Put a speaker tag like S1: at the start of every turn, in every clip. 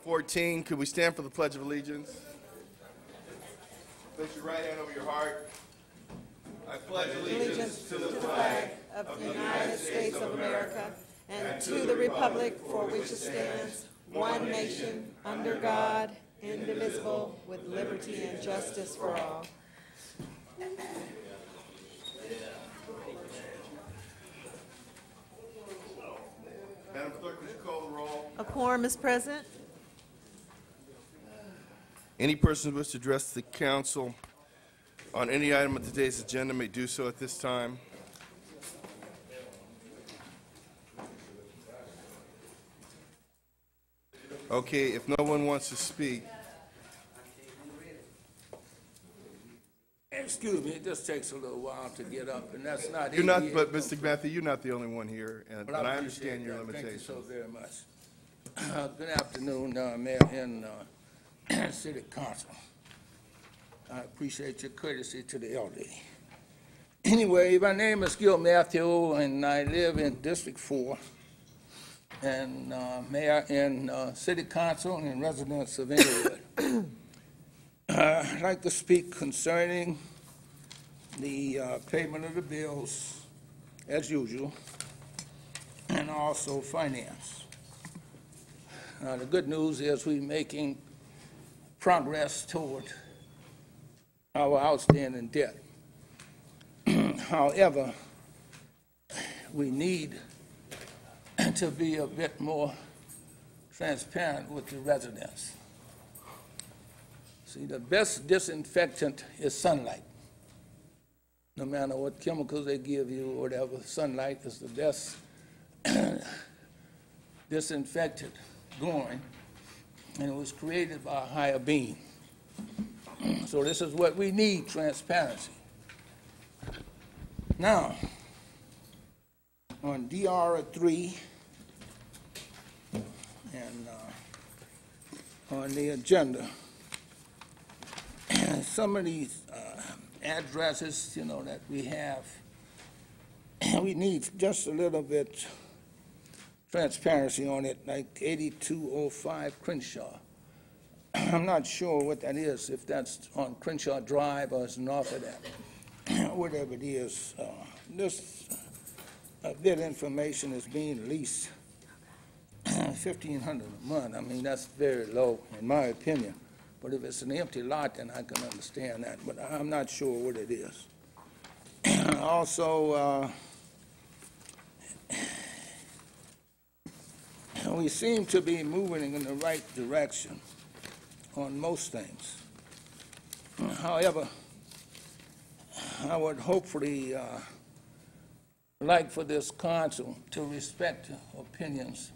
S1: 14. Could we stand for the Pledge of Allegiance? Place your right hand over your heart. I pledge allegiance to the flag
S2: of the United States of America and to the republic for which it stands, one nation, under God, indivisible, with liberty and justice for all.
S1: Madam Clerk, would you call the roll?
S2: A quorum is present.
S1: Any person who wishes to address the council on any item of today's agenda may do so at this time. Okay, if no one wants to speak.
S3: Excuse me, it just takes a little while to get up, and that's not
S1: You're not, but Mr. Matthew, you're not the only one here, and I
S3: appreciate
S1: understand your
S3: that.
S1: limitations.
S3: Thank you so very much. Good afternoon, Mayor and City Council. I appreciate your courtesy to the elderly. Anyway, my name is Gil Matthew, and I live in District 4, and Mayor and City Council and residents of Inglewood. I'd like to speak concerning the payment of the bills, as usual, and also finance. The good news is we're making progress toward our outstanding debt. However, we need to be a bit more transparent with the residents. See, the best disinfectant is sunlight. No matter what chemicals they give you or whatever, sunlight is the best disinfectant going, and it was created by a higher being. So this is what we need, transparency. Now, on DR3 and on the agenda, some of these addresses, that we have, we need just a little bit transparency on it, like 8205 Crenshaw. I'm not sure what that is, if that's on Crenshaw Drive or it's north of that. Whatever it is, this bit information is being leased $1,500 a month. I mean, that's very low, in my opinion. But if it's an empty lot, then I can understand that. But I'm not sure what it is. Also, we seem to be moving in the right direction on most things. However, I would hopefully like for this council to respect the opinions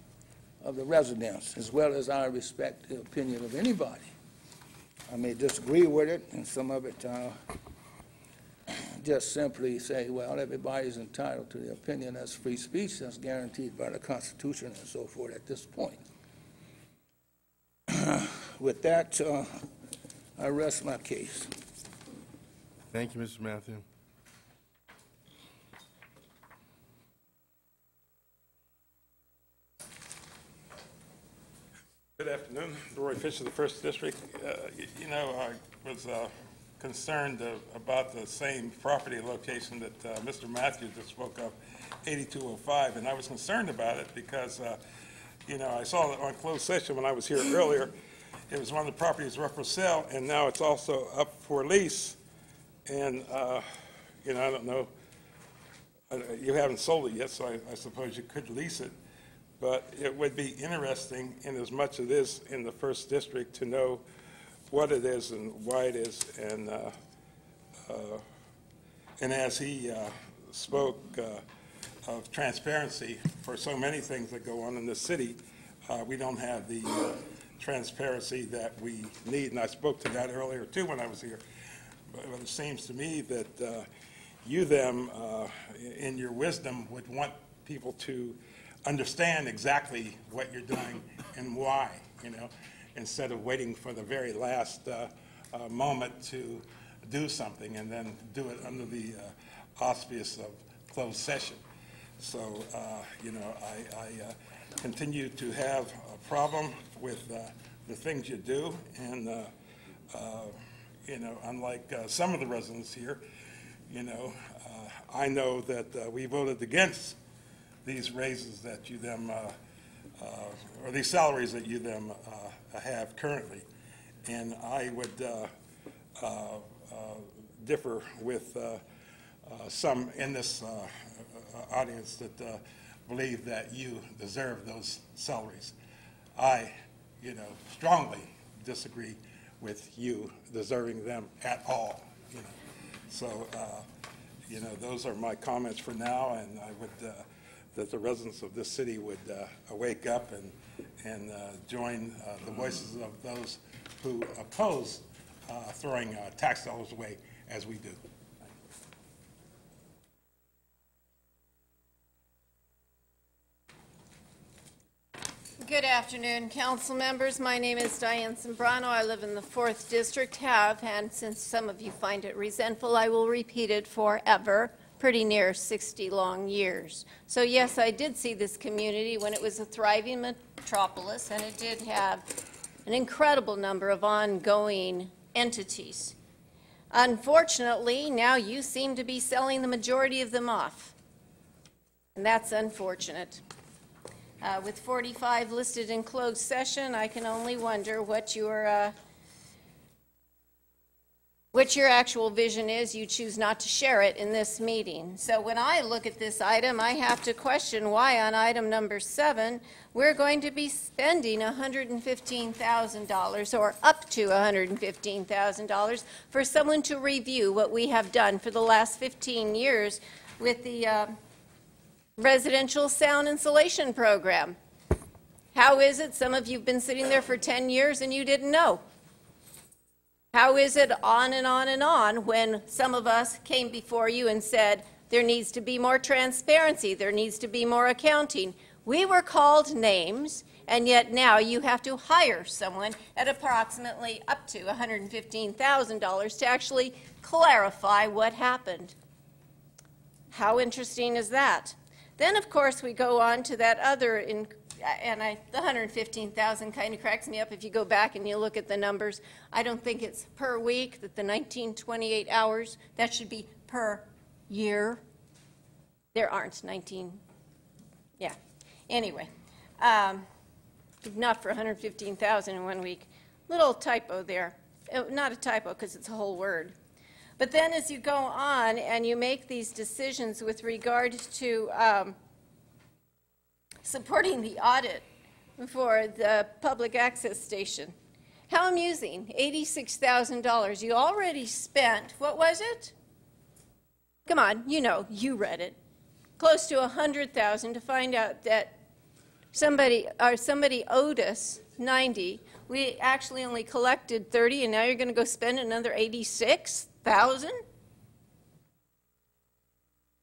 S3: of the residents, as well as I respect the opinion of anybody. I may disagree with it, and some of it just simply say, well, everybody's entitled to their opinion. That's free speech. That's guaranteed by the Constitution and so forth at this point. With that, I rest my case.
S1: Thank you, Mr. Matthew.
S4: Good afternoon. Roy Fisher, the 1st District. I was concerned about the same property location that Mr. Matthews just spoke of, 8205, and I was concerned about it because, I saw it on closed session when I was here earlier. It was one of the properties up for sale, and now it's also up for lease. And, I don't know, you haven't sold it yet, so I suppose you could lease it. But it would be interesting, in as much as it is in the 1st District, to know what it is and why it is. And as he spoke of transparency for so many things that go on in the city, we don't have the transparency that we need. And I spoke to that earlier, too, when I was here. But it seems to me that you, in your wisdom, would want people to understand exactly what you're doing and why, instead of waiting for the very last moment to do something and then do it under the auspice of closed session. So, I continue to have a problem with the things you do, and you know, unlike some of the residents here, you know, I know that we voted against these raises that you them, or these salaries that you them have currently, and I would differ with some in this audience that believe that you deserve those salaries. I, you know, strongly disagree with you deserving them at all, you know. So, you know, those are my comments for now, and I would, that the residents of this city would wake up and join the voices of those who oppose throwing tax dollars away as we do.
S5: Good afternoon, council members. My name is Diane Zambrano. I live in the 4th District, and since some of you find it resentful, I will repeat it forever, pretty near 60 long years. So yes, I did see this community when it was a thriving metropolis, and it did have an incredible number of ongoing entities. Unfortunately, now you seem to be selling the majority of them off, and that's unfortunate. With 45 listed in closed session, I can only wonder what your actual vision is. You choose not to share it in this meeting. So when I look at this item, I have to question why on item number 7, we're going to be spending $115,000 or up to $115,000 for someone to review what we have done for the last 15 years with the residential sound insulation program. How is it some of you have been sitting there for 10 years and you didn't know? How is it on and on and on when some of us came before you and said there needs to be more transparency, there needs to be more accounting? We were called names, and yet now you have to hire someone at approximately up to $115,000 to actually clarify what happened. How interesting is that? Then, of course, we go on to that other, the 115,000 kind of cracks me up if you go back and you look at the numbers. I don't think it's per week, that the 1928 hours, that should be per year. There aren't 19, yeah. Anyway, not for 115,000 in 1 week. Little typo there. Not a typo because it's a whole word. But then as you go on and you make these decisions with regard to supporting the audit for the public access station, how amusing, $86,000. You already spent, what was it? Come on, you know, you read it. Close to $100,000 to find out that somebody owed us 90. We actually only collected 30, and now you're going to go spend another 86,000?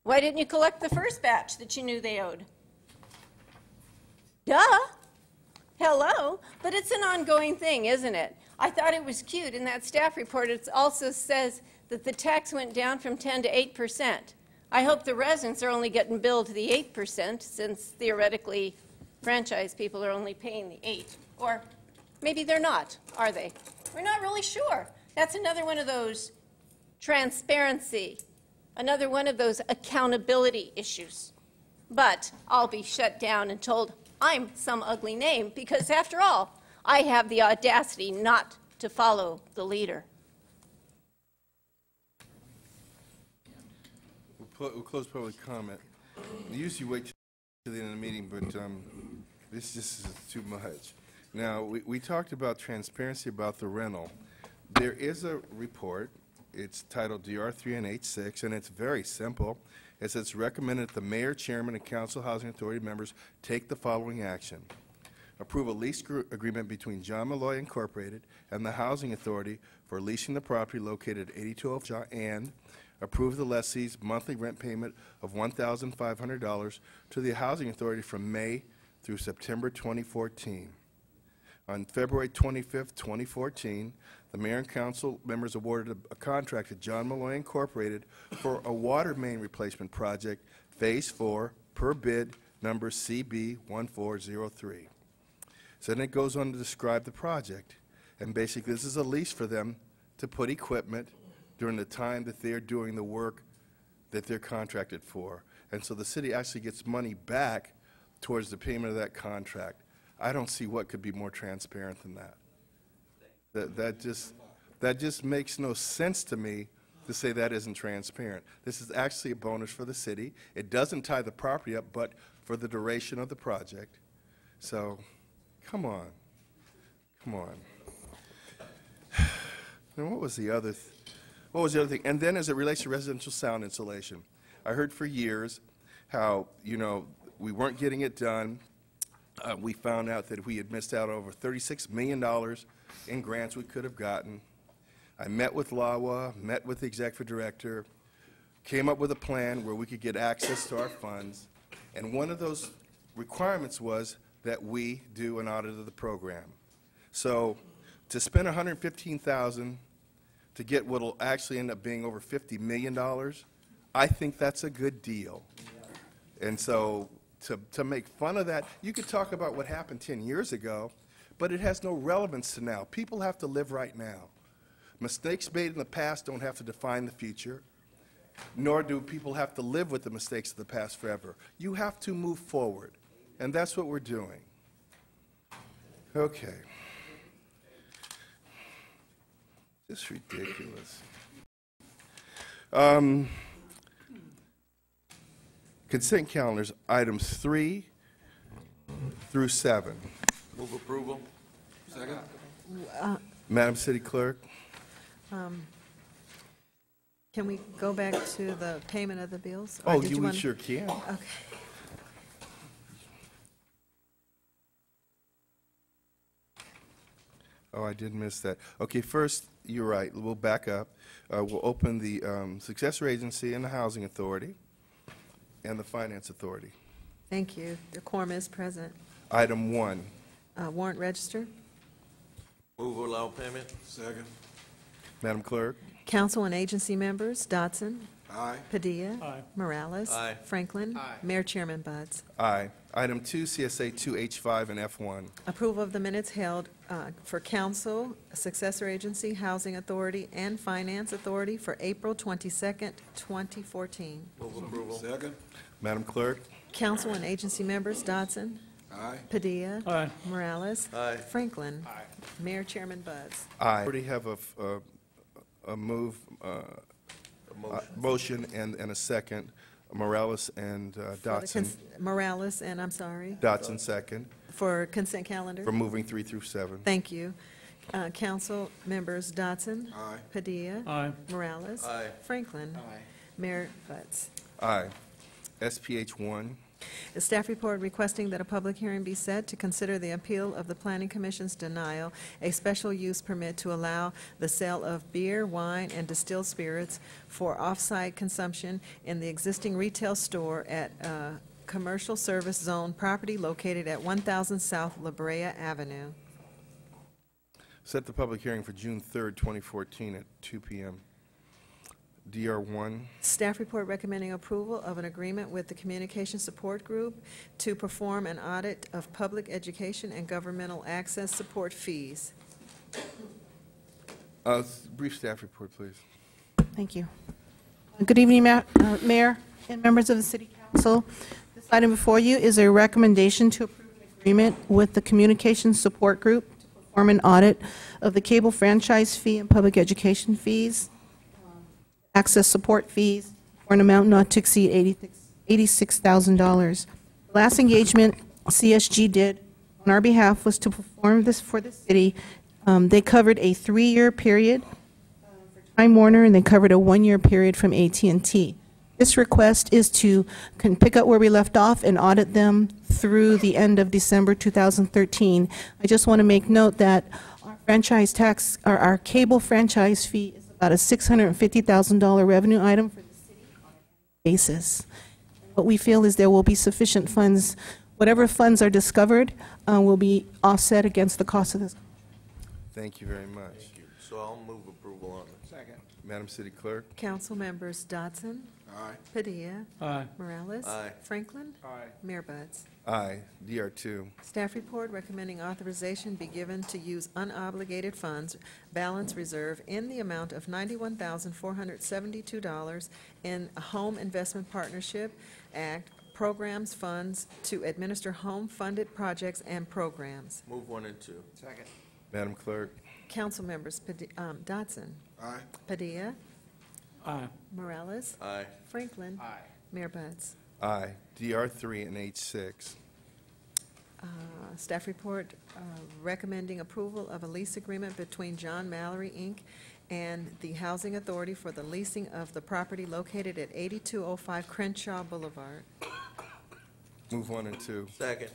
S5: Why didn't you collect the first batch that you knew they owed? Duh. Hello. But it's an ongoing thing, isn't it? I thought it was cute in that staff report. It also says that the tax went down from 10 to 8%. I hope the residents are only getting billed the 8%, since theoretically franchise people are only paying the 8. Or maybe they're not, are they? We're not really sure. That's another one of those transparency, another one of those accountability issues. But I'll be shut down and told I'm some ugly name because, after all, I have the audacity not to follow the leader.
S1: We'll close public comment. We usually wait till the end of the meeting, but this just is too much. Now, we talked about transparency about the rental. There is a report. It's titled DR3 and H6, and it's very simple. It says, recommended that the mayor, chairman, and council housing authority members take the following action. Approve a lease agreement between John Malloy Incorporated and the Housing Authority for leasing the property located at 8205 and approve the lessee's monthly rent payment of $1,500 to the Housing Authority from May through September 2014. On February 25th, 2014, the mayor and council members awarded a contract to John Malloy Incorporated for a water main replacement project, Phase 4, per bid number CB1403. So then it goes on to describe the project. And basically, this is a lease for them to put equipment during the time that they're doing the work that they're contracted for. And so the city actually gets money back towards the payment of that contract. I don't see what could be more transparent than that. That just makes no sense to me to say that isn't transparent. This is actually a bonus for the city. It doesn't tie the property up, but for the duration of the project. So, come on. Come on. And what was the other thing? And then as it relates to residential sound insulation, I heard for years how, you know, we weren't getting it done. We found out that we had missed out over $36 million in grants we could have gotten. I met with LAWA, met with the executive director, came up with a plan where we could get access to our funds, and one of those requirements was that we do an audit of the program. So to spend $115,000 to get what will actually end up being over $50 million, I think that's a good deal. And so to make fun of that, you could talk about what happened 10 years ago, but it has no relevance to now. People have to live right now. Mistakes made in the past don't have to define the future, nor do people have to live with the mistakes of the past forever. You have to move forward, and that's what we're doing. Okay. It's ridiculous. Consent calendars, items 3 through 7.
S6: Move approval. Second.
S1: Madam City Clerk?
S2: Can we go back to the payment of the bills? Or
S1: Oh,
S2: did
S1: we
S2: wanna-
S1: sure can.
S2: Okay.
S1: Oh, I did miss that. Okay, first, you're right, we'll back up. We'll open the Successor Agency and the Housing Authority and the Finance Authority.
S2: Thank you. The quorum is present.
S1: Item 1.
S2: Warrant register.
S6: Move allow payment. Second.
S1: Madam Clerk?
S2: Council and agency members, Dodson.
S6: Aye.
S2: Padilla. Morales.
S6: Aye.
S2: Franklin. Mayor Chairman Buds.
S1: Aye. Item 2, CSA 2H5 and F1.
S2: Approval of the minutes held for council, successor agency, housing authority, and finance authority for April 22nd, 2014.
S6: Move approval. Second.
S1: Madam Clerk?
S2: Council and agency members, Dodson.
S6: Aye.
S2: Padilla. Morales.
S6: Aye.
S2: Franklin. Mayor Chairman Buds.
S1: Aye. I already have a motion and a second. Morales and
S2: For the
S1: Dotson.
S2: Morales and, I'm sorry,
S1: Dotson second,
S2: for consent calendar.
S1: for moving 3 through 7.
S2: Thank you. Council members, Dodson.
S6: Aye.
S2: Padilla. Morales.
S6: Aye.
S2: Franklin. Mayor Buds.
S1: Aye. SPH 1.
S2: The staff report requesting that a public hearing be set to consider the appeal of the Planning Commission's denial, a special use permit to allow the sale of beer, wine, and distilled spirits for off-site consumption in the existing retail store at Commercial Service Zone property located at 1000 South La Brea Avenue.
S1: Set the public hearing for June 3rd, 2014 at 2 p.m. DR 1.
S2: Staff report recommending approval of an agreement with the Communication Support Group to perform an audit of public education and governmental access support fees.
S1: Brief staff report, please.
S7: Thank you. Good evening, Mayor and members of the City Council. This item before you is a recommendation to approve an agreement with the Communications Support Group to perform an audit of the cable franchise fee and public education fees, access support fees, for an amount not to exceed $86,000. The last engagement CSG did on our behalf was to perform this for the city. They covered a 3-year period for Time Warner, and they covered a 1-year period from AT&T. This request is to pick up where we left off and audit them through the end of December 2013. I just want to make note that our franchise tax, or our cable franchise fee, is about a $650,000 revenue item for the city on a basis. What we feel is there will be sufficient funds. Whatever funds are discovered will be offset against the cost of this.
S1: Thank you very much.
S6: So I'll move approval on it. Second.
S1: Madam City Clerk?
S2: Council members, Dodson.
S6: Aye.
S2: Padilla.
S8: Aye.
S2: Morales.
S6: Aye.
S2: Franklin.
S8: Aye.
S2: Mayor Buds.
S1: Aye. DR2.
S2: Staff report recommending authorization be given to use unobligated funds balance reserve in the amount of $91,472 in a Home Investment Partnership Act programs funds to administer home-funded projects and programs.
S6: Move 1 and 2.
S8: Second.
S1: Madam Clerk.
S2: Council members Dodson.
S6: Aye.
S2: Padilla.
S8: Aye.
S2: Morales.
S6: Aye.
S2: Franklin.
S8: Aye.
S2: Mayor Buds.
S1: Aye. DR3 and H6.
S2: Staff report recommending approval of a lease agreement between John Mallory, Inc. and the Housing Authority for the leasing of the property located at 8205 Crenshaw Boulevard.
S1: Move 1 and 2.
S6: Second.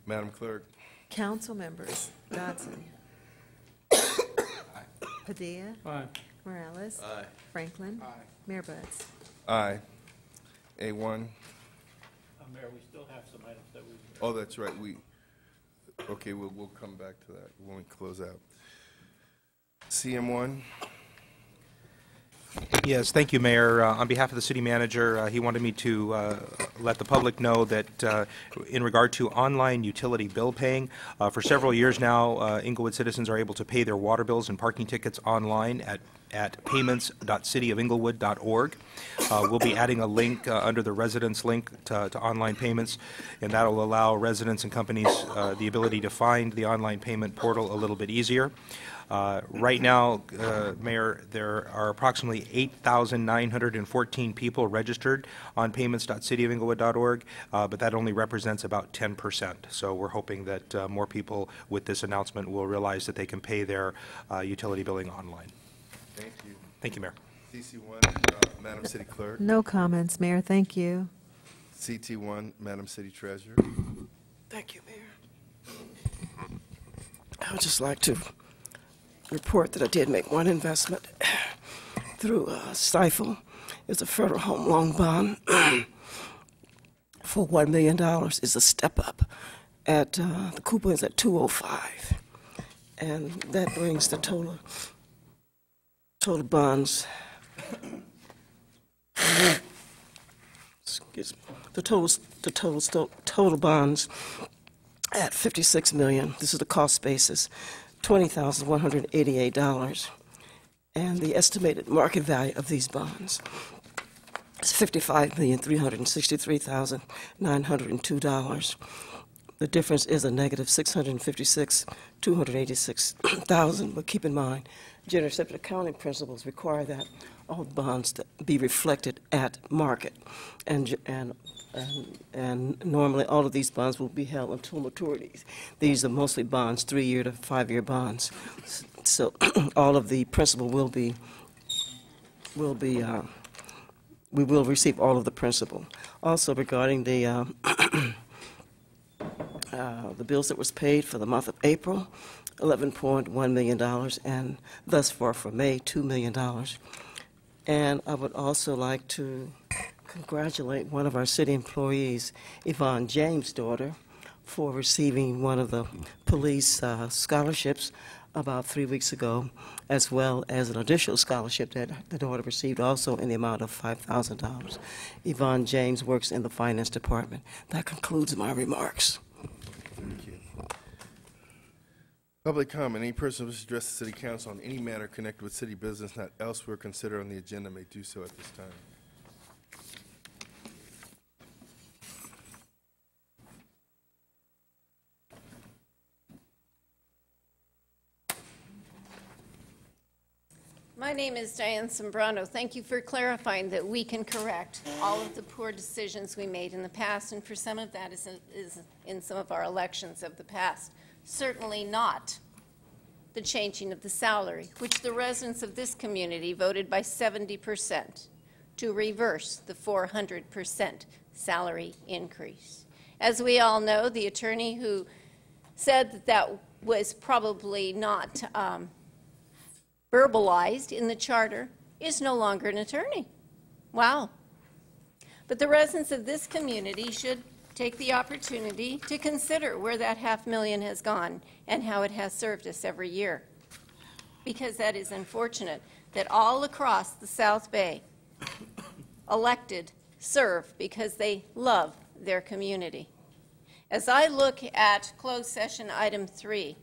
S1: Madam Clerk.
S2: Council members Dodson. Padilla.
S8: Aye.
S2: Morales.
S6: Aye.
S2: Franklin.
S8: Aye.
S2: Mayor Buds.
S1: Aye. A1.
S8: Mayor, we still have some items that we...
S1: Oh, that's right. Okay, we'll come back to that when we close out. CM1.
S9: Yes, thank you, Mayor. On behalf of the city manager, he wanted me to let the public know that in regard to online utility bill paying, for several years now, Inglewood citizens are able to pay their water bills and parking tickets online at payments.cityofinglewood.org. We'll be adding a link under the residents link to online payments, and that will allow residents and companies the ability to find the online payment portal a little bit easier. Right now, Mayor, there are approximately 8,914 people registered on payments.cityofinglewood.org, but that only represents about 10%. So we're hoping that more people with this announcement will realize that they can pay their utility billing online.
S1: Thank you.
S9: Thank you, Mayor.
S1: CC1, Madam City Clerk.
S2: No comments, Mayor. Thank you.
S1: CT1, Madam City Treasurer.
S10: Thank you, Mayor. I would just like to report that I did make one investment through Stifle. It's a federal home loan bond for $1 million. It's a step up. At the coupon is at 205, and that brings the total bonds. Excuse me. The total bonds at $56 million. This is the cost basis. $20,188, and the estimated market value of these bonds is $55,363,902. The difference is a negative $656,286,000, but keep in mind, general accepted accounting principles require that all bonds to be reflected at market, and normally all of these bonds will be held until maturities. These are mostly bonds, 3-year to 5-year bonds. So all of the principal we will receive all of the principal. Also regarding the bills that was paid for the month of April, $11.1 million, and thus far for May, $2 million. And I would also like to congratulate one of our city employees, Yvonne James' daughter, for receiving one of the police scholarships about 3 weeks ago, as well as an additional scholarship that the daughter received also in the amount of $5,000. Yvonne James works in the finance department. That concludes my remarks.
S1: Thank you. Public comment. Any person who wishes to address the City Council on any matter connected with city business not elsewhere considered on the agenda may do so at this time.
S5: My name is Diane Sombrano. Thank you for clarifying that we can correct all of the poor decisions we made in the past, and for some of that is in some of our elections of the past. Certainly not the changing of the salary, which the residents of this community voted by 70% to reverse the 400% salary increase. As we all know, the attorney who said that that was probably not verbalized in the charter is no longer an attorney. Wow. But the residents of this community should take the opportunity to consider where that $500,000 has gone and how it has served us every year. Because that is unfortunate that all across the South Bay, elected serve because they love their community. As I look at closed session item 3,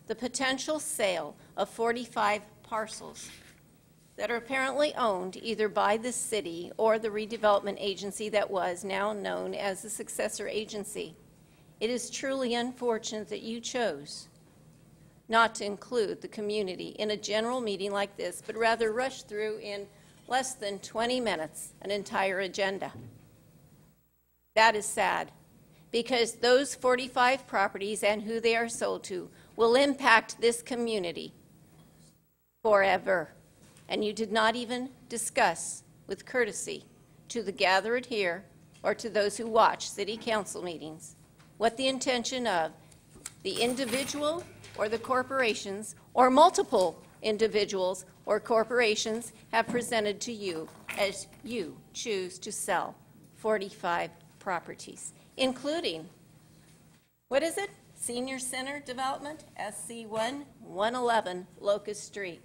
S5: the potential sale of 45 parcels that are apparently owned either by the city or the redevelopment agency that was now known as the successor agency, it is truly unfortunate that you chose not to include the community in a general meeting like this, but rather rush through in less than 20 minutes an entire agenda. That is sad, because those 45 properties and who they are sold to will impact this community forever. And you did not even discuss with courtesy to the gathered here or to those who watch city council meetings what the intention of the individual or the corporations or multiple individuals or corporations have presented to you as you choose to sell 45 properties, including, what is it? Senior Center Development, SC1, 111 Locust Street.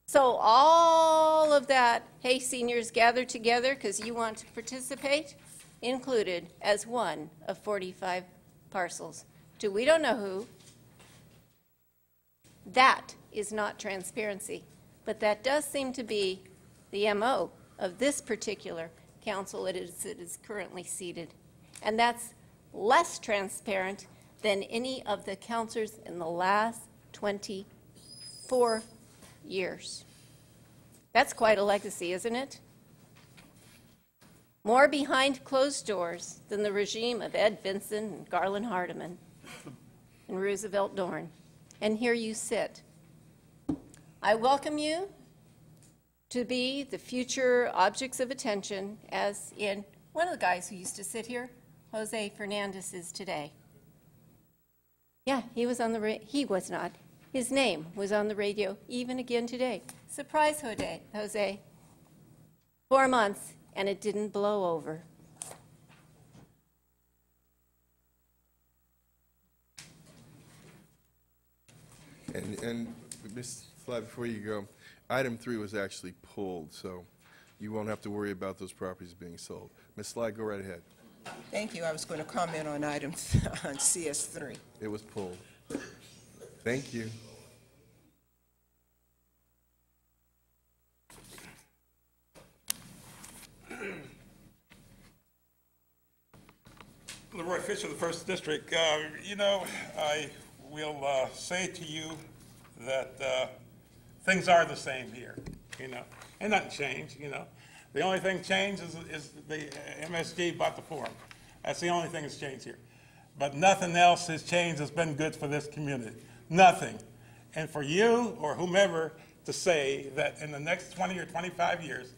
S5: So all of that, hey, seniors, gather together because you want to participate, included as one of 45 parcels to we don't know who. That is not transparency, but that does seem to be the MO of this particular council as it is currently seated. And that's less transparent than any of the councilors in the last 24 years. That's quite a legacy, isn't it? More behind closed doors than the regime of Ed Vinson and Garland Hardiman and Roosevelt Dorn. And here you sit. I welcome you to be the future objects of attention, as in one of the guys who used to sit here, Jose Fernandez, is today. Yeah, he was on the he was not. His name was on the radio even again today. Surprise, Jose. 4 months, and it didn't blow over.
S1: And Ms. Fly, before you go, item 3 was actually pulled, so you won't have to worry about those properties being sold. Ms. Sly, go right ahead.
S11: Thank you. I was going to comment on item on CS3.
S1: It was pulled. Thank you.
S4: Leroy Fisher, the First District. You know, I will say to you that things are the same here, you know, and nothing changed, you know. The only thing changed is the MSG bought the forum. That's the only thing that's changed here. But nothing else has changed that's been good for this community. Nothing. And for you or whomever to say that in the next 20 or 25 years,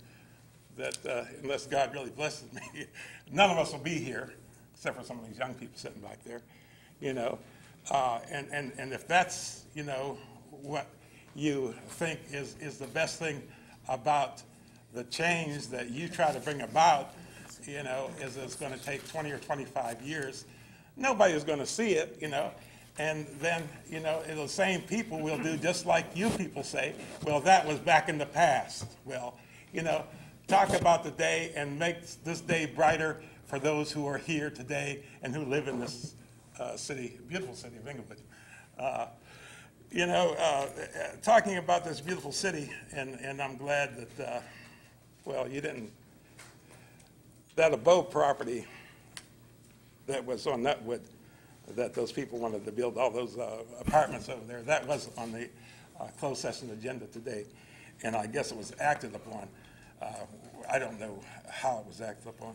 S4: that unless God really blesses me, none of us will be here, except for some of these young people sitting back there, you know. And if that's, you know, what you think is the best thing about the change that you try to bring about, you know, is it's going to take 20 or 25 years, nobody is going to see it, you know. And then, you know, the same people will do just like you people say, well, that was back in the past. Well, you know, talk about the day and make this day brighter for those who are here today and who live in this city, beautiful city of Inglewood. You know, talking about this beautiful city, and I'm glad that, well, you didn't, that abode property that was on Nutwood, that those people wanted to build all those apartments over there, that was on the closed session agenda today, and I guess it was acted upon. I don't know how it was acted upon,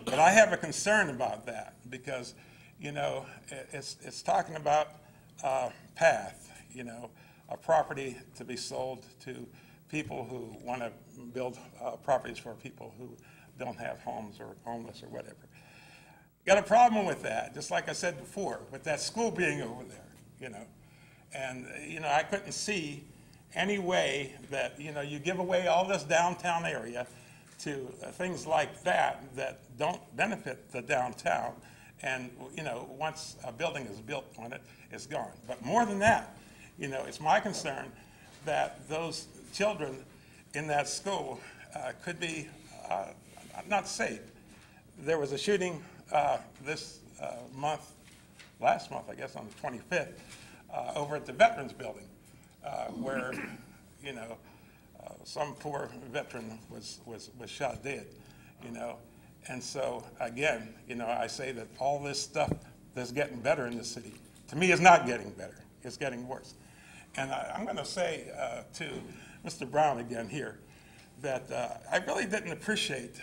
S4: but I have a concern about that because, you know, it's talking about path, you know, a property to be sold to people who want to build properties for people who don't have homes or homeless or whatever. Got a problem with that, just like I said before, with that school being over there, you know. And, you know, I couldn't see any way that, you know, you give away all this downtown area to things like that that don't benefit the downtown. And, you know, once a building is built on it, it's gone. But more than that, you know, it's my concern that those children in that school could be not safe. There was a shooting this month, last month, I guess, on the 25th, over at the Veterans Building, where, you know, some poor veteran was shot dead, you know. And so, again, you know, I say that all this stuff that's getting better in the city, to me, is not getting better. It's getting worse. And I'm going to say to Mr. Brown again here that I really didn't appreciate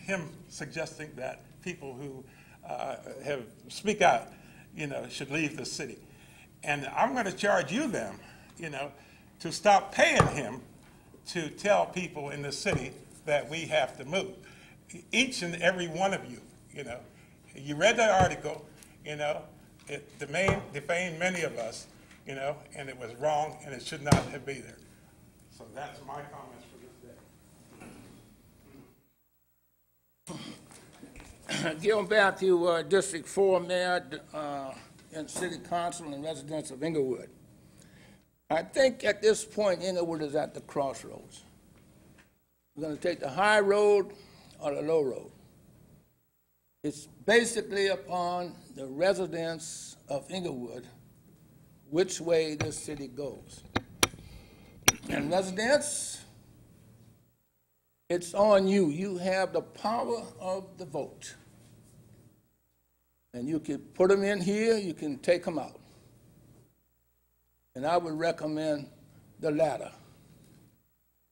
S4: him suggesting that people who speak out, you know, should leave the city. And I'm going to charge you them, you know, to stop paying him to tell people in the city that we have to move. Each and every one of you, you know, you read that article, you know, it defamed many of us, you know, and it was wrong and it should not have been there. So that's my comments for this day.
S3: Gil Matthew, District 4 Mayor and City Council and residents of Inglewood. I think at this point, Inglewood is at the crossroads. We're going to take the high road or the low road. It's basically upon the residents of Inglewood which way this city goes. And residents, it's on you. You have the power of the vote. And you can put them in here, you can take them out. And I would recommend the latter.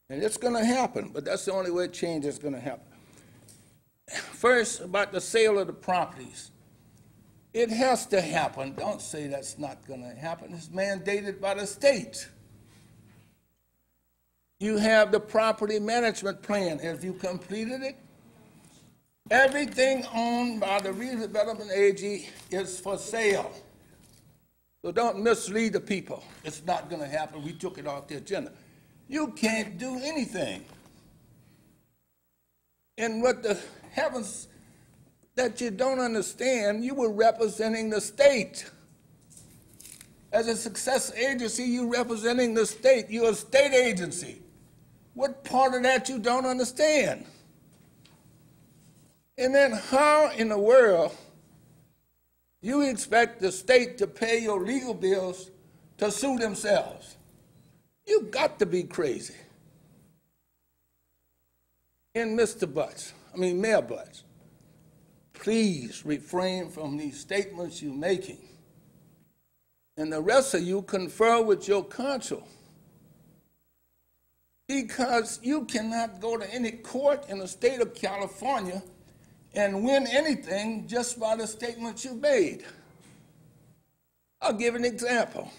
S3: And it's going to happen, but that's the only way change is going to happen. First, about the sale of the properties. It has to happen. Don't say that's not going to happen. It's mandated by the state. You have the property management plan. Have you completed it? Everything owned by the redevelopment AG is for sale. So don't mislead the people. It's not going to happen. We took it off the agenda. You can't do anything. And what the heavens that you don't understand, you were representing the state. As a success agency, you're representing the state. You're a state agency. What part of that you don't understand? And then how in the world you expect the state to pay your legal bills to sue themselves? You got to be crazy. And Mayor Butts, please refrain from these statements you're making. And the rest of you confer with your counsel. Because you cannot go to any court in the state of California and win anything just by the statements you made. I'll give an example.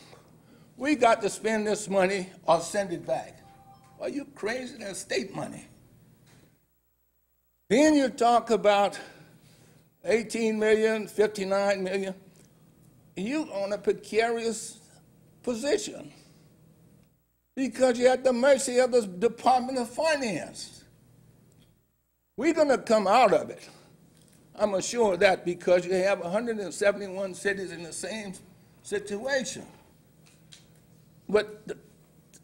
S3: We got to spend this money or send it back. Are you crazy? That's state money. Then you talk about 18 million, 59 million. You on a precarious position because you're at the mercy of the Department of Finance. We're going to come out of it. I'm assured of that because you have 171 cities in the same situation. But the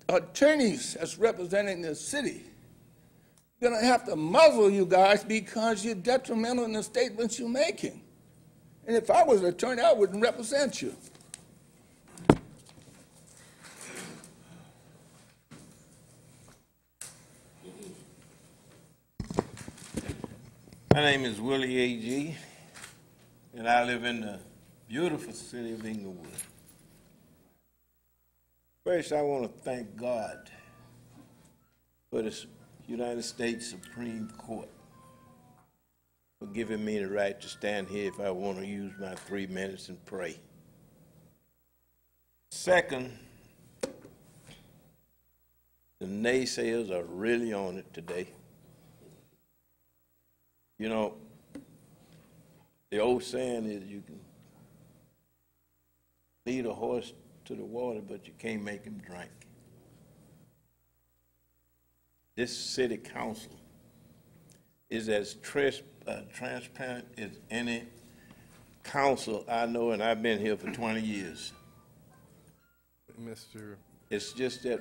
S3: attorneys that's representing the city are going to have to muzzle you guys because you're detrimental in the statements you're making. And if I was an attorney, I wouldn't represent you.
S6: My name is Willie A.G., and I live in the beautiful city of Inglewood. First, I want to thank God for the United States Supreme Court for giving me the right to stand here if I want to use my 3 minutes and pray. Second, the naysayers are really on it today. You know, the old saying is you can lead a horse to the water, but you can't make him drink. This city council is as transparent as any council I know, and I've been here for 20 years.
S1: Mr.
S6: It's just that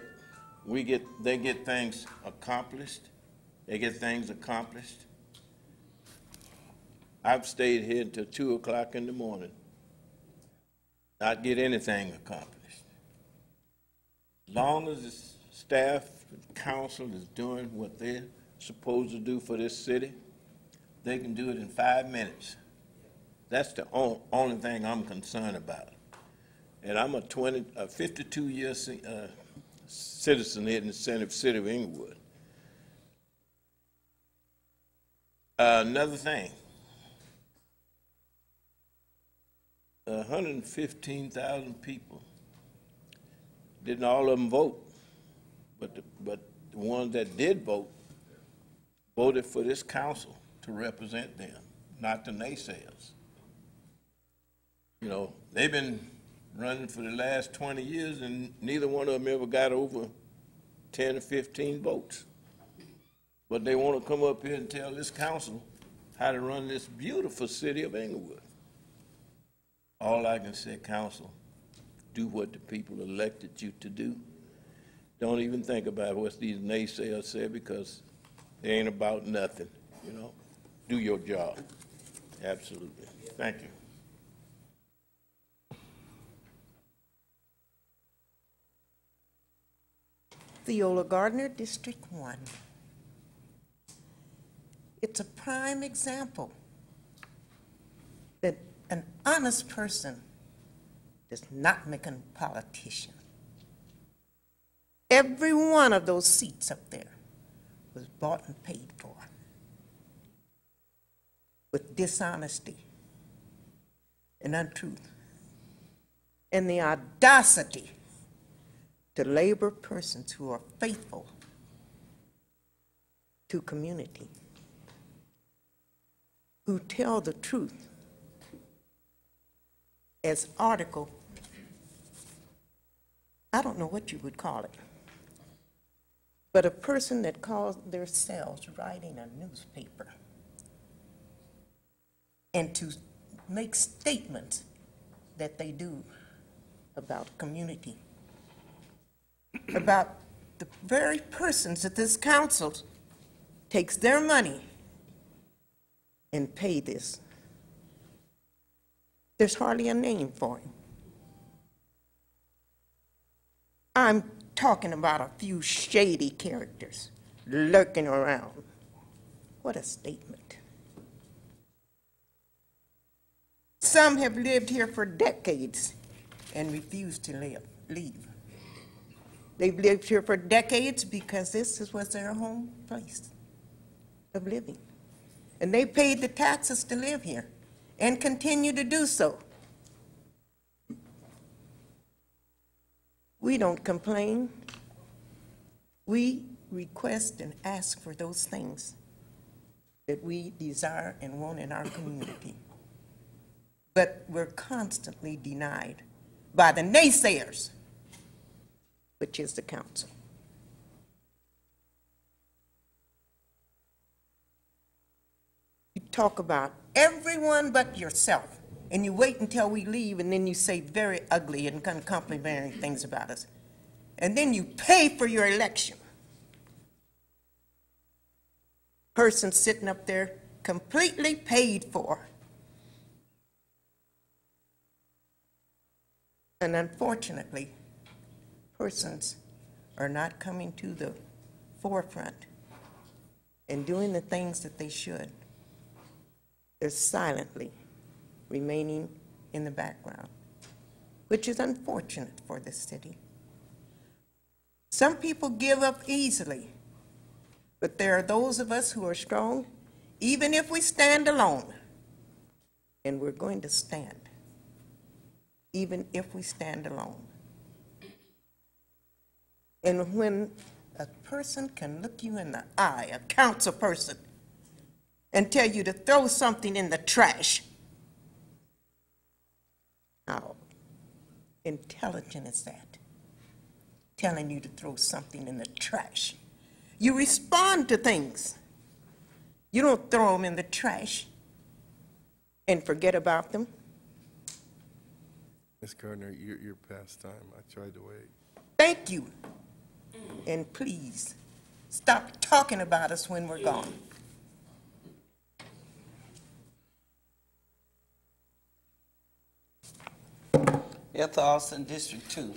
S6: they get things accomplished, They get things accomplished. I've stayed here until 2 o'clock in the morning, not get anything accomplished. As long as the staff, the council is doing what they're supposed to do for this city, they can do it in 5 minutes. That's the only thing I'm concerned about. And I'm a 52-year citizen here in the city of Inglewood. Another thing, 115,000 people, didn't all of them vote, but the ones that did vote voted for this council to represent them, not the naysayers. You know, they've been running for the last 20 years, and neither one of them ever got over 10 or 15 votes. But they want to come up here and tell this council how to run this beautiful city of Inglewood. All I can say, council, do what the people elected you to do. Don't even think about what these naysayers say, because they ain't about nothing, you know. Do your job. Absolutely. Thank you.
S11: Viola Gardner, District 1. It's a prime example that an honest person does not make a politician. Every one of those seats up there was bought and paid for with dishonesty and untruth, and the audacity to labor persons who are faithful to community, who tell the truth, as article, I don't know what you would call it, but a person that calls themselves writing a newspaper and to make statements that they do about community, about the very persons that this council takes their money and pay this. There's hardly a name for him. I'm talking about a few shady characters lurking around. What a statement. Some have lived here for decades and refused to leave. They've lived here for decades because this was their home place of living. And they paid the taxes to live here and continue to do so. We don't complain. We request and ask for those things that we desire and want in our community. But we're constantly denied by the naysayers, which is the council. You talk about everyone but yourself, and you wait until we leave, and then you say very ugly and uncomplimentary things about us. And then you pay for your election. Person sitting up there completely paid for. And unfortunately, persons are not coming to the forefront and doing the things that they should. They're silently remaining in the background, which is unfortunate for the city. Some people give up easily, but there are those of us who are strong, even if we stand alone, and we're going to stand, even if we stand alone. And when a person can look you in the eye, a council person, and tell you to throw something in the trash, how intelligent is that? Telling you to throw something in the trash. You respond to things. You don't throw them in the trash and forget about them.
S1: Ms. Gardner, you're past time. I tried to wait.
S11: Thank you. And please, Stop talking about us when we're gone.
S12: Ethel Austin, District 2.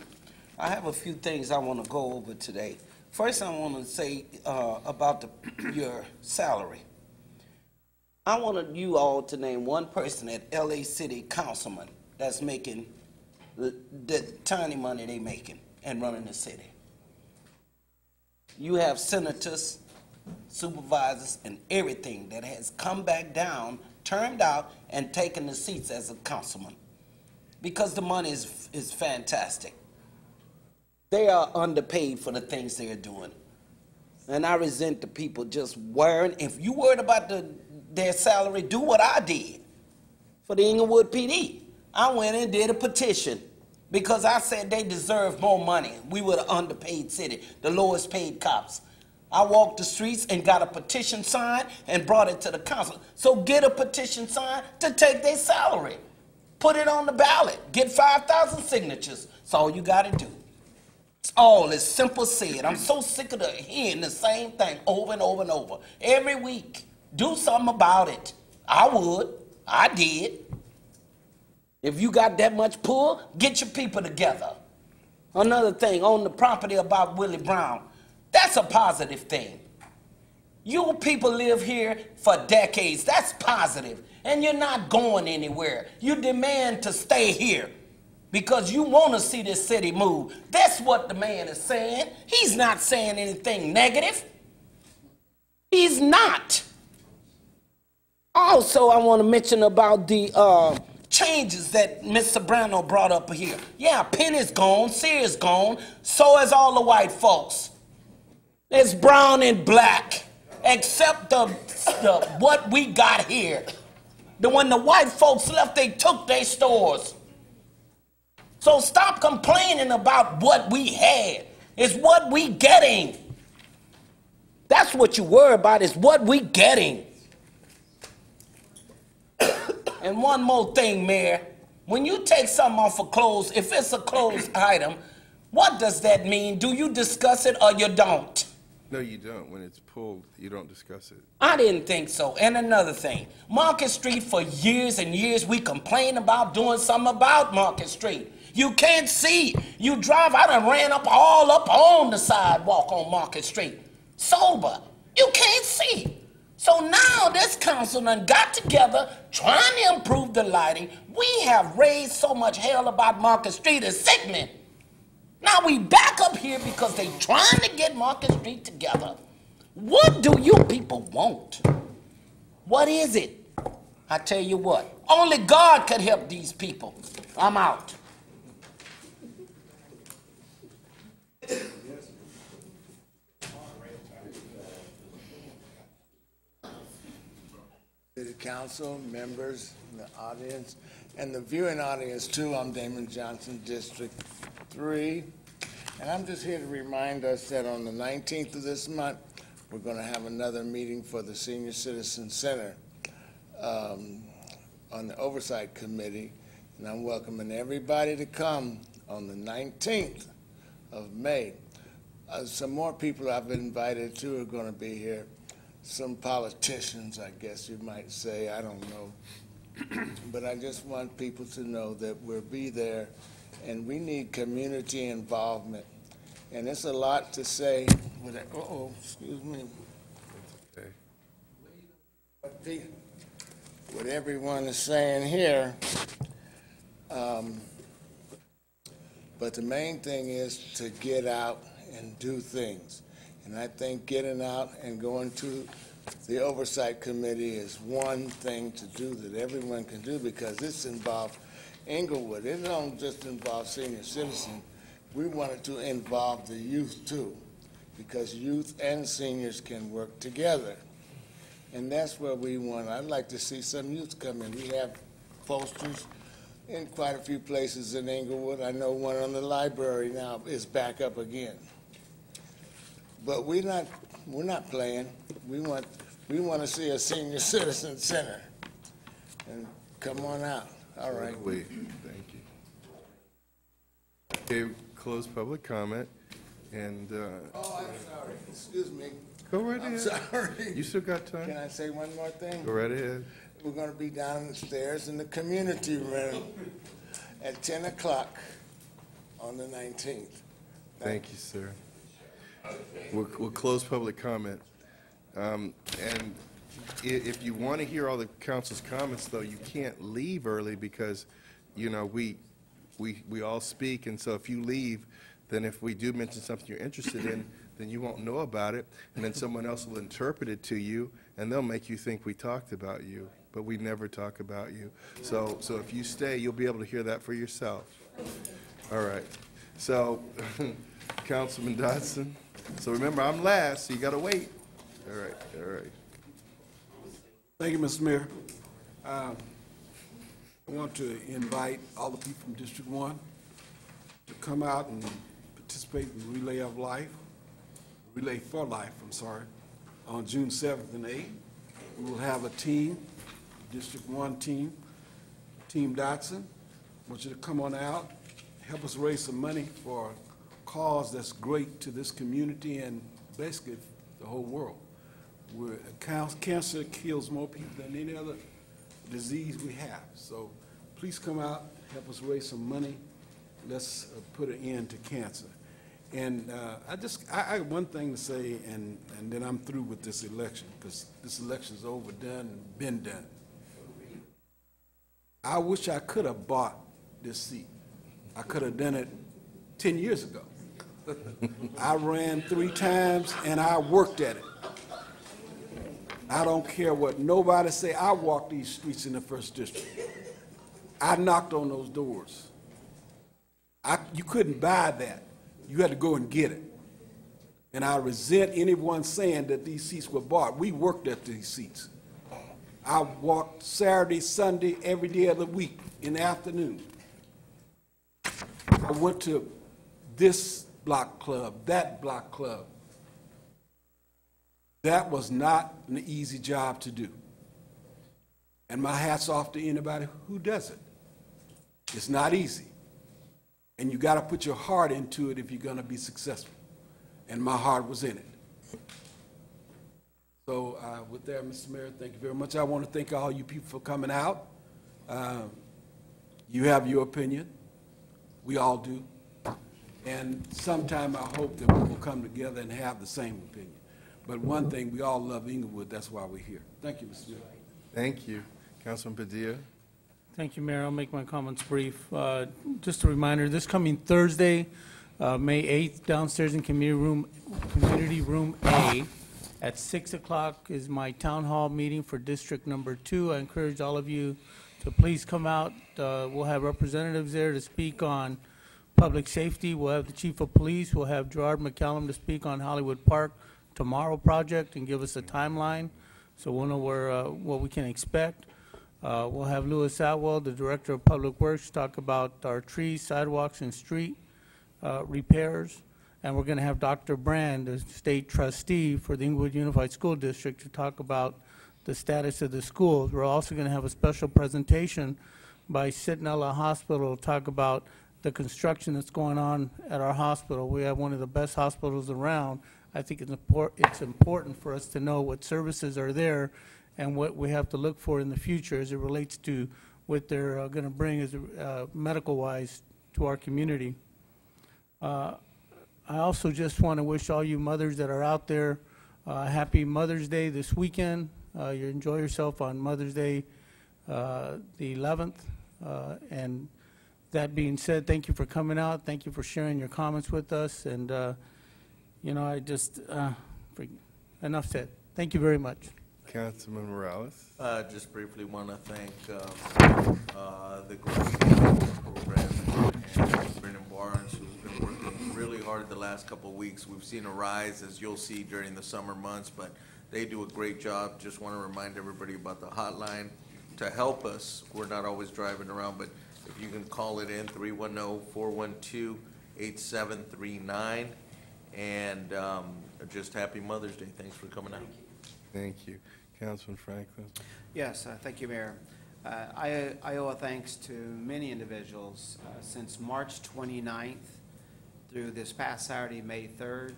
S12: I have a few things I want to go over today. First, I want to say about your salary. I wanted you all to name one person at LA City Councilman that's making the tiny money they making and running the city. You have senators, supervisors, and everything that has come back down, turned out, and taken the seats as a councilman because the money is fantastic. They are underpaid for the things they are doing. And I resent the people just worrying. If you worried about their salary, do what I did for the Inglewood PD. I went and did a petition because I said they deserve more money. We were the underpaid city, the lowest paid cops. I walked the streets and got a petition signed and brought it to the council. So get a petition signed to take their salary. Put it on the ballot. Get 5,000 signatures. That's all you got to do. It's all as simple said. I'm so sick of hearing the same thing over and over and over. Every week. Do something about it. I would. I did. If you got that much pull, get your people together. Another thing, on the property about Willie Brown, that's a positive thing. You people live here for decades. That's positive. And you're not going anywhere. You demand to stay here because you want to see this city move. That's what the man is saying. He's not saying anything negative. He's not. Also, I want to mention about the changes that Ms. Sobrano brought up here. Yeah, Penny's gone, Sears gone, so is all the white folks. It's brown and black, except the what we got here. When the white folks left, they took their stores. So stop complaining about what we had. It's what we getting. That's what you worry about, is what we getting. And one more thing, Mayor. When you take something off of clothes, if it's a clothes item, what does that mean? Do you discuss it or you don't?
S1: No, you don't. When it's pulled, you don't discuss it.
S12: I didn't think so. And another thing, Market Street, for years and years, we complained about doing something about Market Street. You can't see. You drive, I done ran all up on the sidewalk on Market Street. Sober. You can't see. So now this council done got together trying to improve the lighting. We have raised so much hell about Market Street, it's sickening. Now we back up here because they trying to get Market Street together. What do you people want? What is it? I tell you what, only God could help these people. I'm out.
S3: City Council, members in the audience, and the viewing audience too. I'm Damon Johnson, District 3. And I'm just here to remind us that on the 19th of this month, we're going to have another meeting for the Senior Citizen Center on the Oversight Committee. And I'm welcoming everybody to come on the 19th of May. Some more people I've invited too are going to be here. Some politicians, I guess you might say, I don't know. But I just want people to know that we'll be there, and we need community involvement. And it's a lot to say. Excuse me. Okay. What everyone is saying here. But the main thing is to get out and do things. And I think getting out and going to the Oversight Committee is one thing to do that everyone can do, because this involves Inglewood. It don't just involve senior citizens. We wanted to involve the youth too, because youth and seniors can work together. And that's where we want. I'd like to see some youth come in. We have posters in quite a few places in Inglewood. I know one on the library now is back up again. But we're not playing. We want to see a senior citizen center. And come on out. All right.
S1: Wait, thank you. Okay, close public comment. And,
S3: Oh, I'm sorry. Excuse me.
S1: go right
S3: I'm
S1: ahead.
S3: sorry.
S1: You still got time?
S3: Can I say one more thing?
S1: Go right ahead.
S3: We're going to be downstairs in the community room at 10 o'clock on the 19th.
S1: Thank you, sir. We'll close public comment. And if you want to hear all the council's comments, though, you can't leave early because, you know, we all speak, and so if you leave, then if we do mention something you're interested in, then you won't know about it, and then someone else will interpret it to you, and they'll make you think we talked about you, but we never talk about you. So if you stay, you'll be able to hear that for yourself. All right. So, Councilman Dodson. So remember, I'm last, so you got to wait. All right, all right.
S13: Thank you, Mr. Mayor. I want to invite all the people from District 1 to come out and participate in Relay of Life, Relay for Life, I'm sorry, on June 7th and 8th. We will have a team, District 1 team, Team Dotson. I want you to come on out, help us raise some money for a cause that's great to this community and basically the whole world. Cancer kills more people than any other disease we have. So please come out, help us raise some money. Let's put an end to cancer. And I have one thing to say, and then I'm through with this election, because this election's overdone and been done. I wish I could have bought this seat. I could have done it 10 years ago. I ran 3 times, and I worked at it. I don't care what nobody say. I walked these streets in the 1st District. I knocked on those doors. You couldn't buy that. You had to go and get it. And I resent anyone saying that these seats were bought. We worked at these seats. I walked Saturday, Sunday, every day of the week in the afternoon. I went to this block club, that block club. That was not an easy job to do. And my hat's off to anybody who does it. It's not easy. And you got to put your heart into it if you're going to be successful. And my heart was in it. So with that, Mr. Mayor, thank you very much. I want to thank all you people for coming out. You have your opinion. We all do. And sometime I hope that we will come together and have the same opinion. But one thing, we all love Inglewood. That's why we're here. Thank you, Mr. Mayor.
S1: Thank you. Councilman Padilla.
S8: Thank you, Mayor. I'll make my comments brief. Just a reminder, this coming Thursday, May 8th, downstairs in Community Room A, at 6 o'clock is my town hall meeting for District Number 2. I encourage all of you to please come out. We'll have representatives there to speak on public safety. We'll have the Chief of Police. We'll have Gerard McCallum to speak on Hollywood Park Tomorrow project and give us a timeline so we'll know what we can expect. We'll have Louis Atwell, the Director of Public Works, talk about our trees, sidewalks, and street repairs. And we're going to have Dr. Brand, the State Trustee for the Inglewood Unified School District, to talk about the status of the schools. We're also going to have a special presentation by Citnella Hospital to talk about the construction that's going on at our hospital. We have one of the best hospitals around. I think it's important for us to know what services are there and what we have to look for in the future as it relates to what they're going to bring as medical-wise to our community. I also just want to wish all you mothers that are out there happy Mother's Day this weekend. You enjoy yourself on Mother's Day, the 11th. And that being said, thank you for coming out. Thank you for sharing your comments with us. And you know, I just, enough said. Thank you very much.
S1: Councilman Morales.
S14: Just briefly want to thank the program and Brendan Barnes, who's been working really hard the last couple of weeks. We've seen a rise, as you'll see, during the summer months, but they do a great job. Just want to remind everybody about the hotline to help us. We're not always driving around, but if you can call it in, 310-412-8739. And just happy Mother's Day. Thanks for coming out.
S1: Thank you. Councilman Franklin.
S15: Yes, thank you, Mayor. I owe a thanks to many individuals. Since March 29th, through this past Saturday, May 3rd,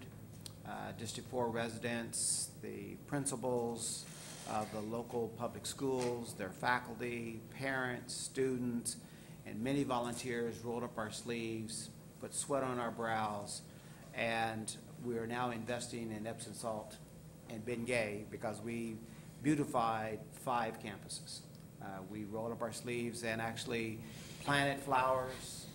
S15: District 4 residents, the principals of the local public schools, their faculty, parents, students, and many volunteers rolled up our sleeves, put sweat on our brows, and we are now investing in Epsom salt and Bengay because we beautified 5 campuses. We rolled up our sleeves and actually planted flowers,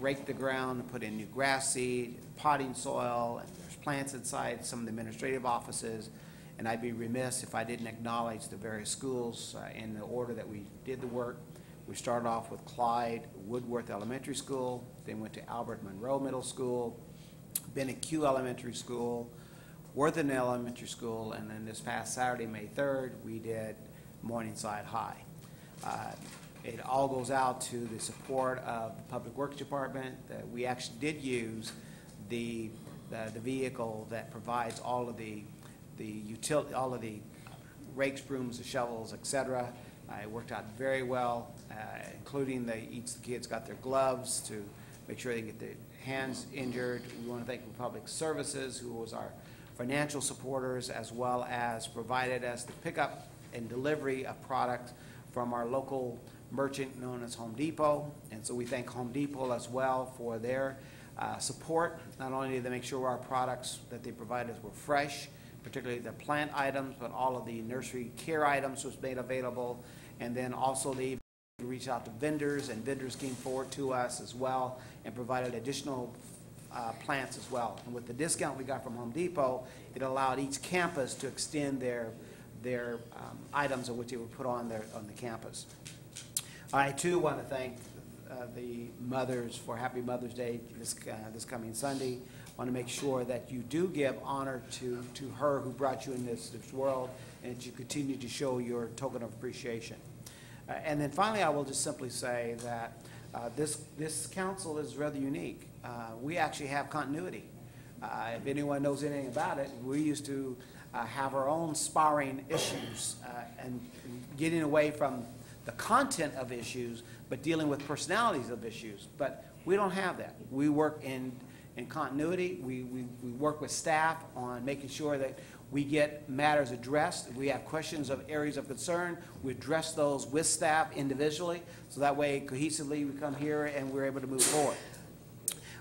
S15: raked the ground, put in new grass seed, potting soil, and there's plants inside some of the administrative offices. And I'd be remiss if I didn't acknowledge the various schools in the order that we did the work. We started off with Clyde Woodworth Elementary School, then went to Albert Monroe Middle School, Bennett Q Elementary School, Worthington Elementary School, and then this past Saturday, May 3rd, we did Morningside High. It all goes out to the support of the Public Works Department. We actually did use the vehicle that provides all of the all of the rakes, brooms, the shovels, etc. It worked out very well, including each of the kids got their gloves to make sure they get their hands injured. We want to thank Republic Services, who was our financial supporters, as well as provided us the pickup and delivery of product from our local merchant known as Home Depot. And so we thank Home Depot as well for their support. Not only did they make sure our products that they provided us were fresh, particularly the plant items, but all of the nursery care items was made available. And then also they reached out to vendors, and vendors came forward to us as well and provided additional plants as well. And with the discount we got from Home Depot, it allowed each campus to extend their items of which they would put on the campus. I too want to thank the mothers for Happy Mother's Day this coming Sunday. I want to make sure that you do give honor to her who brought you in this world, and that you continue to show your token of appreciation. And then finally, I will just simply say that this council is rather unique. We actually have continuity. If anyone knows anything about it, we used to have our own sparring issues and getting away from the content of issues, but dealing with personalities of issues. But we don't have that. We work in continuity. We work with staff on making sure that we get matters addressed. If we have questions of areas of concern, we address those with staff individually, so that way cohesively we come here and we're able to move forward.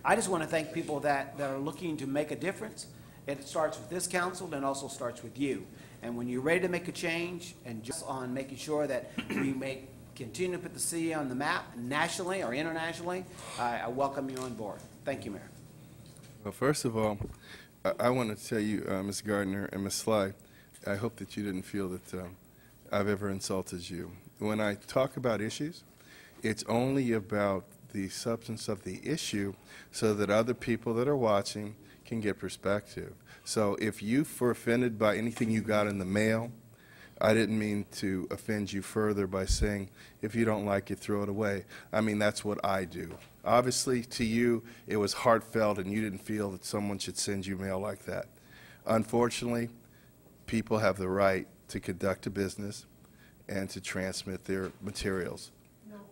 S15: I just want to thank people that are looking to make a difference. It starts with this council and also starts with you. And when you're ready to make a change, and just on making sure that we continue to put the city on the map nationally or internationally, I welcome you on board. Thank you, Mayor.
S1: Well, first of all, I want to tell you, Ms. Gardner and Ms. Sly, I hope that you didn't feel that I've ever insulted you. When I talk about issues, it's only about the substance of the issue so that other people that are watching can get perspective. So if you were offended by anything you got in the mail, I didn't mean to offend you further by saying, if you don't like it, throw it away. I mean, that's what I do. Obviously, to you, it was heartfelt and you didn't feel that someone should send you mail like that. Unfortunately, people have the right to conduct a business and to transmit their materials.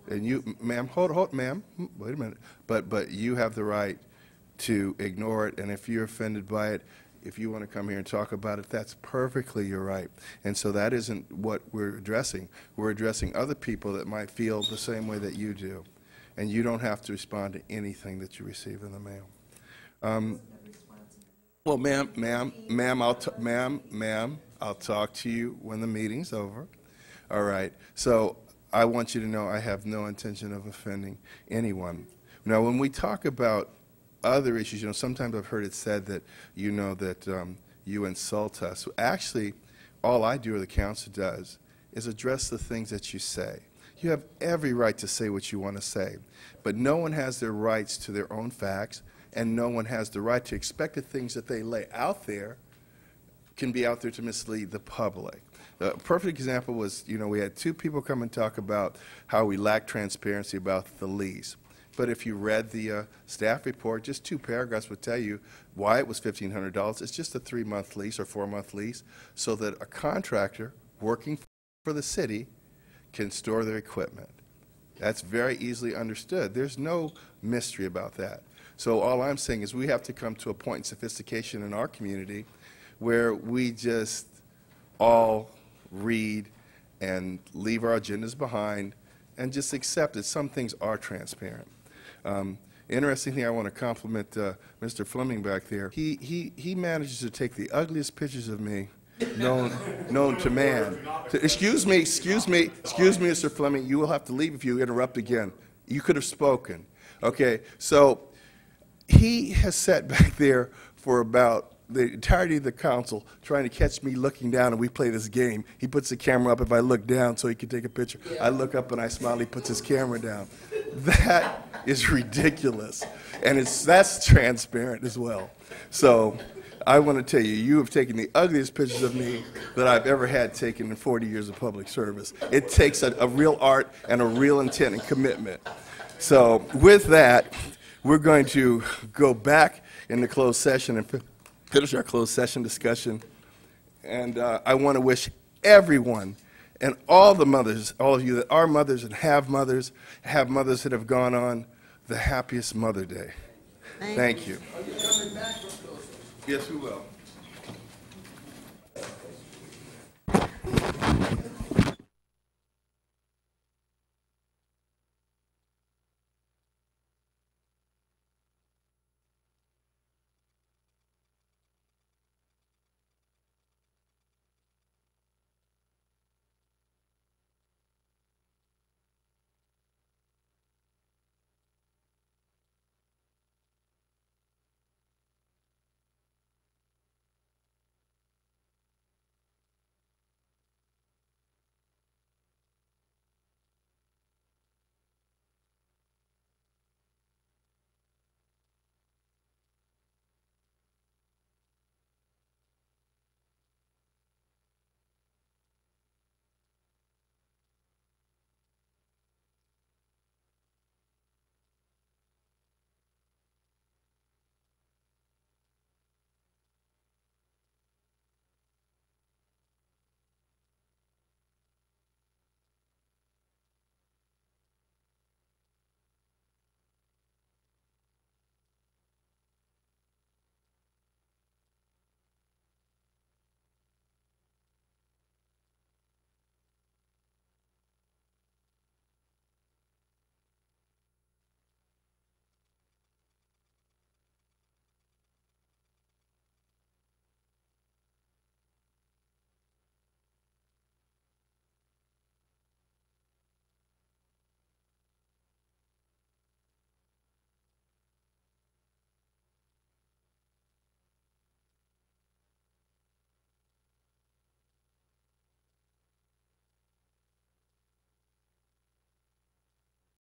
S1: And you, ma'am, hold, ma'am, wait a minute. But you have the right to ignore it, and if you're offended by it, if you want to come here and talk about it, that's perfectly your right. And so that isn't what we're addressing. We're addressing other people that might feel the same way that you do. And you don't have to respond to anything that you receive in the mail. Well, ma'am, I'll talk to you when the meeting's over. All right. So I want you to know I have no intention of offending anyone. Now, when we talk about other issues, you know, sometimes I've heard it said that, you know, that you insult us. Actually, all I do or the council does is address the things that you say. You have every right to say what you want to say, but no one has their rights to their own facts, and no one has the right to expect the things that they lay out there can be out there to mislead the public. A perfect example was, you know, we had 2 people come and talk about how we lack transparency about the lease. But if you read the staff report, just 2 paragraphs would tell you why it was $1,500. It's just a 3-month lease or 4-month lease so that a contractor working for the city can store their equipment. That's very easily understood. There's no mystery about that. So all I'm saying is we have to come to a point in sophistication in our community where we just all read and leave our agendas behind and just accept that some things are transparent. Interesting thing, I want to compliment Mr. Fleming back there. He manages to take the ugliest pictures of me known to man. Excuse me, Mr. Fleming, you will have to leave if you interrupt again. You could have spoken. Okay, so he has sat back there for about the entirety of the council trying to catch me looking down, and we play this game. He puts the camera up if I look down so he can take a picture. I look up and I smile, he puts his camera down. That is ridiculous, and that's transparent as well. So I want to tell you, you have taken the ugliest pictures of me that I've ever had taken in 40 years of public service. It takes a real art and a real intent and commitment. So with that, we're going to go back into closed session and finish our closed session discussion. And I want to wish everyone and all the mothers, all of you that are mothers and have mothers that have gone on, the happiest Mother Day. Thank you.
S3: Are you coming back from closed session?
S1: Yes, we will.